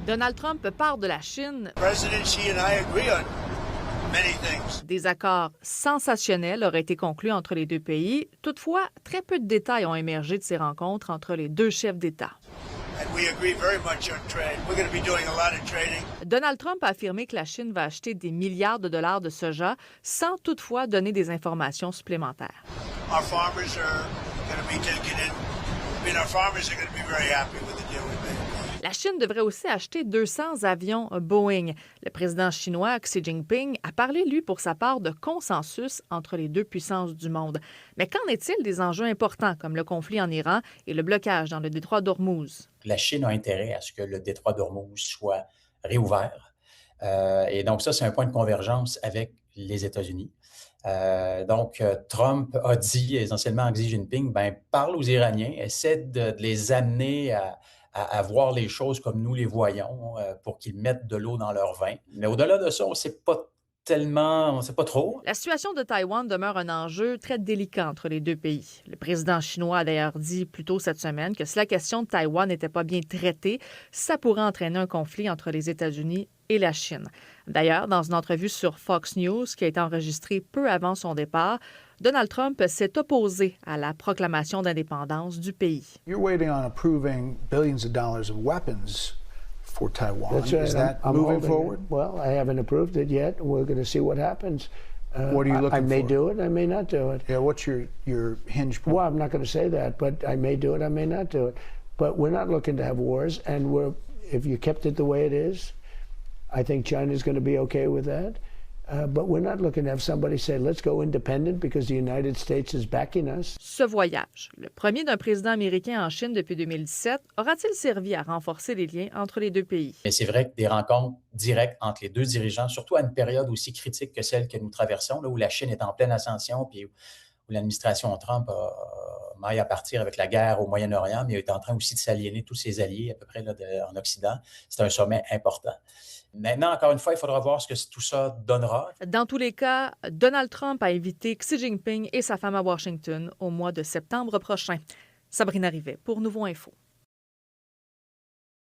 Donald Trump part de la Chine. President Xi and I agree on many things. Des accords sensationnels auraient été conclus entre les deux pays. Toutefois, très peu de détails ont émergé de ces rencontres entre les deux chefs d'État. And we agree very much on trade. We're going to be doing a lot of trading. Donald Trump a affirmé que la Chine va acheter des milliards de dollars de soja sans toutefois donner des informations supplémentaires. Our farmers are going to be taking it. I mean, our farmers are going to be very happy with the deal we made. La Chine devrait aussi acheter 200 avions Boeing. Le président chinois Xi Jinping a parlé, lui, pour sa part, de consensus entre les deux puissances du monde. Mais qu'en est-il des enjeux importants comme le conflit en Iran et le blocage dans le détroit d'Ormuz? La Chine a intérêt à ce que le détroit d'Ormuz soit réouvert. Et donc ça, c'est un point de convergence avec les États-Unis. Trump a dit essentiellement à Xi Jinping, parle aux Iraniens, essaie de les amener à voir les choses comme nous les voyons pour qu'ils mettent de l'eau dans leur vin. Mais au-delà de ça, on ne sait pas trop. La situation de Taïwan demeure un enjeu très délicat entre les deux pays. Le président chinois a d'ailleurs dit plus tôt cette semaine que si la question de Taïwan n'était pas bien traitée, ça pourrait entraîner un conflit entre les États-Unis et la Chine. D'ailleurs, dans une entrevue sur Fox News qui a été enregistrée peu avant son départ, Donald Trump s'est opposé à la proclamation d'indépendance du pays. You're waiting on approving billions of dollars of weapons for Taiwan. That's right. Is that I'm moving holding forward? It. Well, I haven't approved it yet. We're going to see what happens. What are you looking for? I may do it. I may not do it. Yeah, what's your hinge point? Well, I'm not going to say that, but I may do it. I may not do it. But we're not looking to have wars, and if you kept it the way it is, I think China's going to be okay with that. But we're not looking to have somebody say, let's go independent because the United States is backing us. Ce voyage, le premier d'un président américain en Chine depuis 2017, aura-t-il servi à renforcer les liens entre les deux pays? Mais c'est vrai que des rencontres directes entre les deux dirigeants, surtout à une période aussi critique que celle que nous traversons, là, où la Chine est en pleine ascension, puis où l'administration Trump maille à partir avec la guerre au Moyen-Orient, mais est en train aussi de s'aliéner tous ses alliés à peu près là, en Occident. C'est un sommet important. Maintenant, encore une fois, il faudra voir ce que tout ça donnera. Dans tous les cas, Donald Trump a invité Xi Jinping et sa femme à Washington au mois de septembre prochain. Sabrina Rivet pour Nouveau Info.